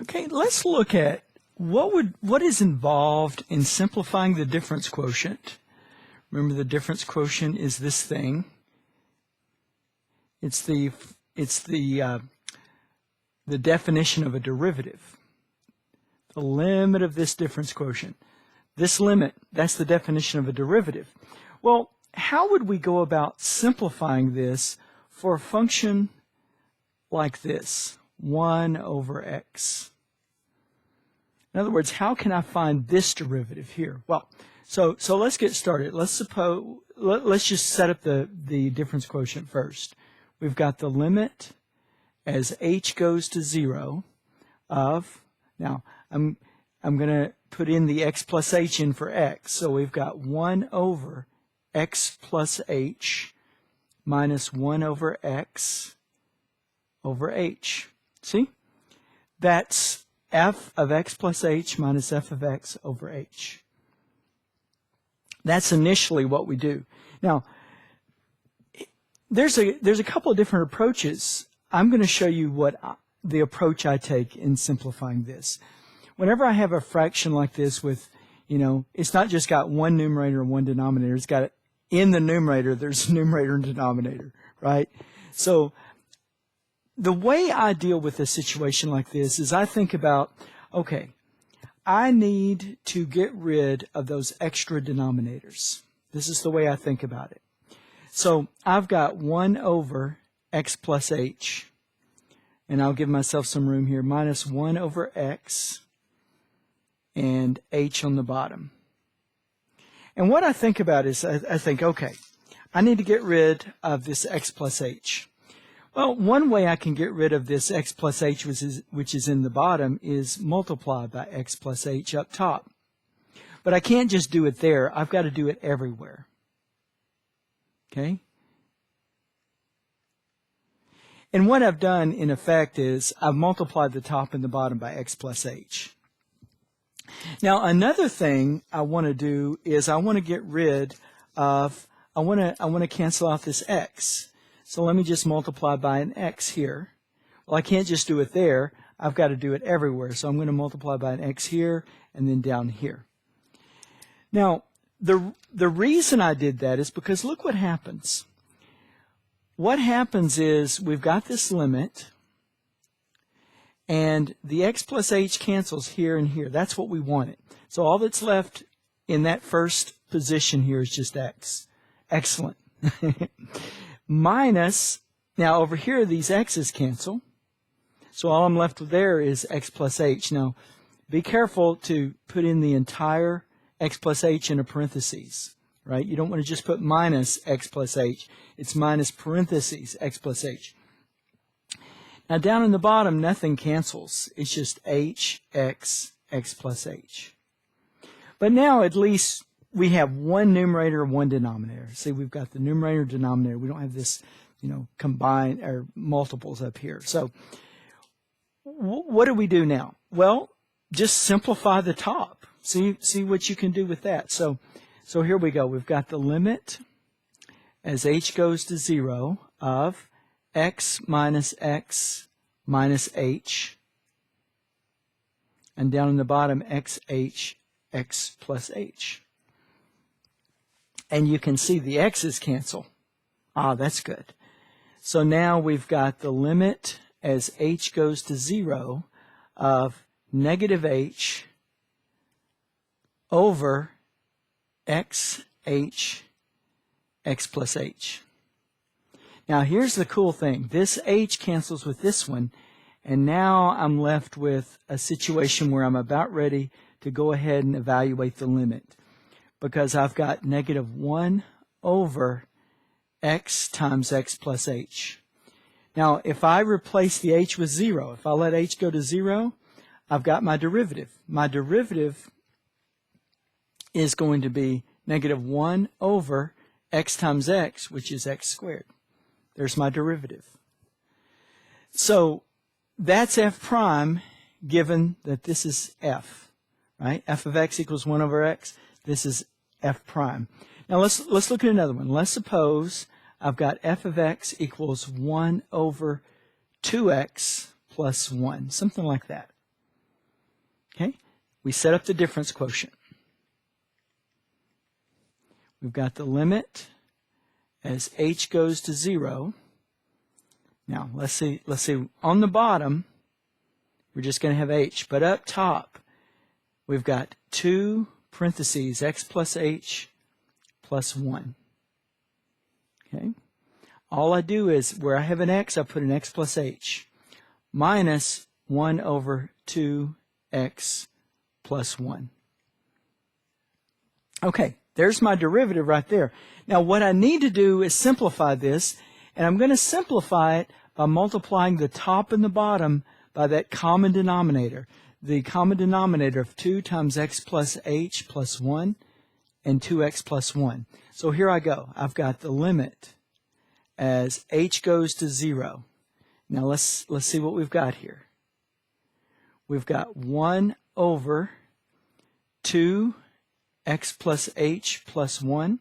Okay, let's look at what is involved in simplifying the difference quotient. Remember, the difference quotient is this thing. It's the definition of a derivative. The limit of this difference quotient. This limit, that's the definition of a derivative. Well, how would we go about simplifying this for a function like this, 1 over x? In other words, how can I find this derivative here? Well, so let's get started. Let's just set up the difference quotient first. We've got the limit as h goes to 0 of, now I'm going to put in the x plus h in for x. So we've got 1 over x plus h minus 1 over x over h. See? That's f of x plus h minus f of x over h. That's initially what we do. Now, there's a couple of different approaches. I'm going to show you the approach I take in simplifying this. Whenever I have a fraction like this with, it's not just got one numerator and one denominator. It's got in the numerator, there's a numerator and denominator, right? So the way I deal with a situation like this is I think about, okay, I need to get rid of those extra denominators. This is the way I think about it. So I've got 1 over x plus h, and I'll give myself some room here, minus 1 over x and h on the bottom. And what I think about is I think, okay, I need to get rid of this x plus h. Well, one way I can get rid of this x plus h, which is in the bottom, is multiply by x plus h up top. But I can't just do it there. I've got to do it everywhere. Okay? And what I've done, in effect, is I've multiplied the top and the bottom by x plus h. Now, another thing I want to do is I want to get rid of, I want to cancel out this x. So let me just multiply by an x here. Well, I can't just do it there. I've got to do it everywhere. So I'm going to multiply by an x here and then down here. Now, the reason I did that is because look what happens. What happens is we've got this limit, and the x plus h cancels here and here. That's what we wanted. So all that's left in that first position here is just x. Excellent. Minus, now over here these x's cancel. So all I'm left with there is x plus h. Now, be careful to put in the entire x plus h in a parentheses, right? You don't want to just put minus x plus h. It's minus parentheses x plus h. Now down in the bottom, nothing cancels. It's just h, x, x plus h. But now at least we have one numerator and one denominator. See, we've got the numerator and denominator. We don't have this, combined or multiples up here. So what do we do now? Well, just simplify the top. See what you can do with that. So here we go. We've got the limit as h goes to 0 of x minus h, and down in the bottom, xh, x plus h. And you can see the x's cancel. Ah, that's good. So now we've got the limit as h goes to 0 of negative h over xh, x plus h. Now here's the cool thing. This h cancels with this one, and now I'm left with a situation where I'm about ready to go ahead and evaluate the limit, because I've got negative 1 over x times x plus h. Now if I replace the h with 0, if I let h go to 0, I've got my derivative. My derivative is going to be negative 1 over x times x, which is x squared. There's my derivative. So that's f prime, given that this is f, right? F of x equals 1 over x. This is f prime. Now let's look at another one. Let's suppose I've got f of x equals 1 over 2x plus 1, something like that. Okay, we set up the difference quotient. We've got the limit as h goes to 0. Now, let's see, on the bottom, we're just going to have h, but up top, we've got 2 parentheses, x plus h plus 1. Okay? All I do is, where I have an x, I put an x plus h, minus 1 over 2x plus 1. Okay, there's my derivative right there. Now, what I need to do is simplify this, and I'm going to simplify it by multiplying the top and the bottom by that common denominator. The common denominator of 2 times x plus h plus 1 and 2x plus 1. So here I go. I've got the limit as h goes to 0. Now let's see what we've got here. We've got 1 over 2x plus h plus 1.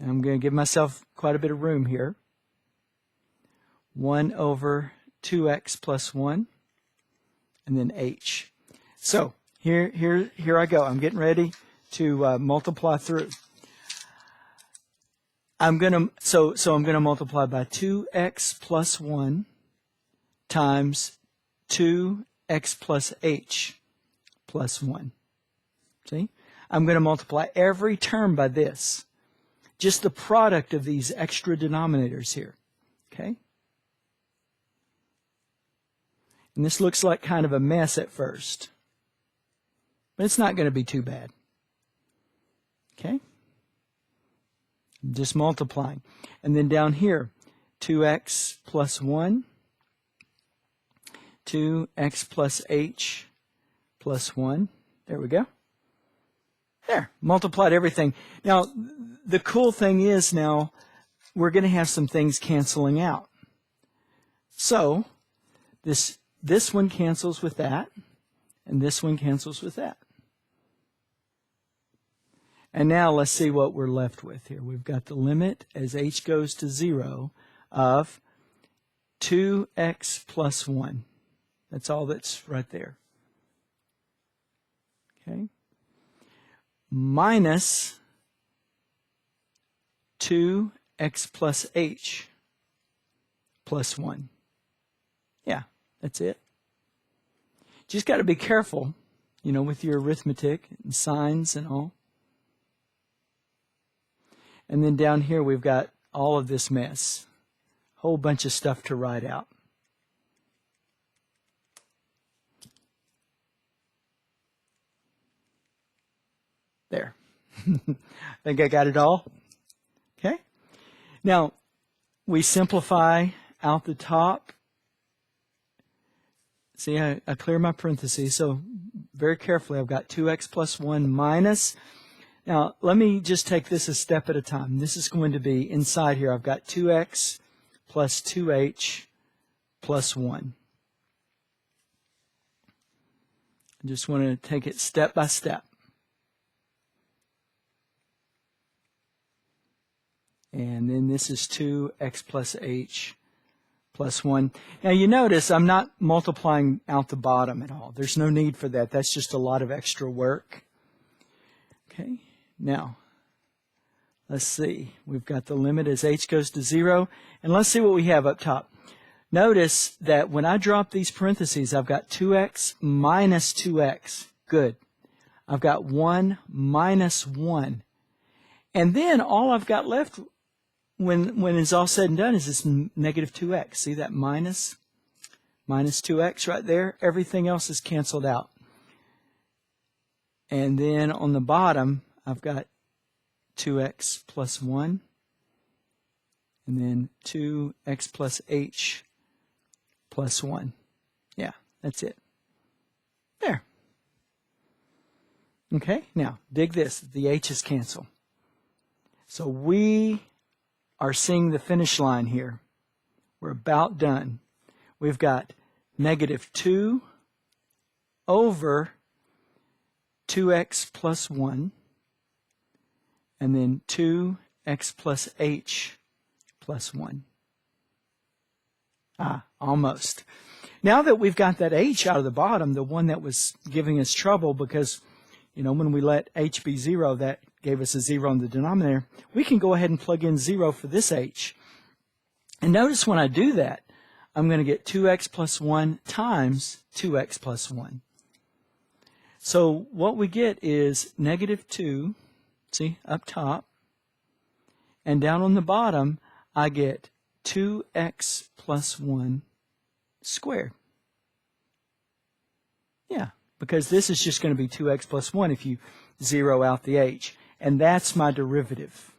And I'm going to give myself quite a bit of room here. 1 over 2x plus 1, and then h. So here I go. I'm getting ready to multiply through. I'm going to multiply by 2x plus 1 times 2x plus h plus 1. See? I'm going to multiply every term by this. Just the product of these extra denominators here. Okay? And this looks like kind of a mess at first. But it's not going to be too bad. Okay? Just multiplying. And then down here, 2x plus 1, 2x plus h plus 1. There we go. There, multiplied everything. Now, the cool thing is now we're going to have some things canceling out. So, this one cancels with that, and this one cancels with that. And now let's see what we're left with here. We've got the limit as h goes to 0 of 2x plus 1. That's all that's right there. Okay? Minus 2x plus h plus 1. Yeah, that's it. Just got to be careful, with your arithmetic and signs and all. And then down here we've got all of this mess. Whole bunch of stuff to write out. There. I think I got it all. Okay. Now, we simplify out the top. See, I clear my parentheses. So very carefully, I've got 2x plus 1 minus. Now, let me just take this a step at a time. This is going to be inside here. I've got 2x plus 2h plus 1. I just want to take it step by step. And then this is 2x plus h plus 1. Now you notice I'm not multiplying out the bottom at all. There's no need for that. That's just a lot of extra work. Okay, now let's see. We've got the limit as h goes to 0. And let's see what we have up top. Notice that when I drop these parentheses, I've got 2x minus 2x. Good. I've got 1 minus 1. And then all I've got left when it's all said and done is this negative 2x. See that minus 2x right there? Everything else is canceled out. And then on the bottom, I've got 2x plus 1. And then 2x plus h plus 1. Yeah, that's it. There. Okay, now dig this. The h's cancel. So we are seeing the finish line here. We're about done. We've got negative 2 over 2x plus 1, and then 2x plus h plus 1. Almost. Now that we've got that h out of the bottom, the one that was giving us trouble because, when we let h be 0, that gave us a 0 in the denominator, we can go ahead and plug in 0 for this h. And notice when I do that, I'm going to get 2x plus 1 times 2x plus 1. So what we get is negative 2, see, up top. And down on the bottom, I get 2x plus 1 squared. Yeah, because this is just going to be 2x plus 1 if you zero out the h. And that's my derivative.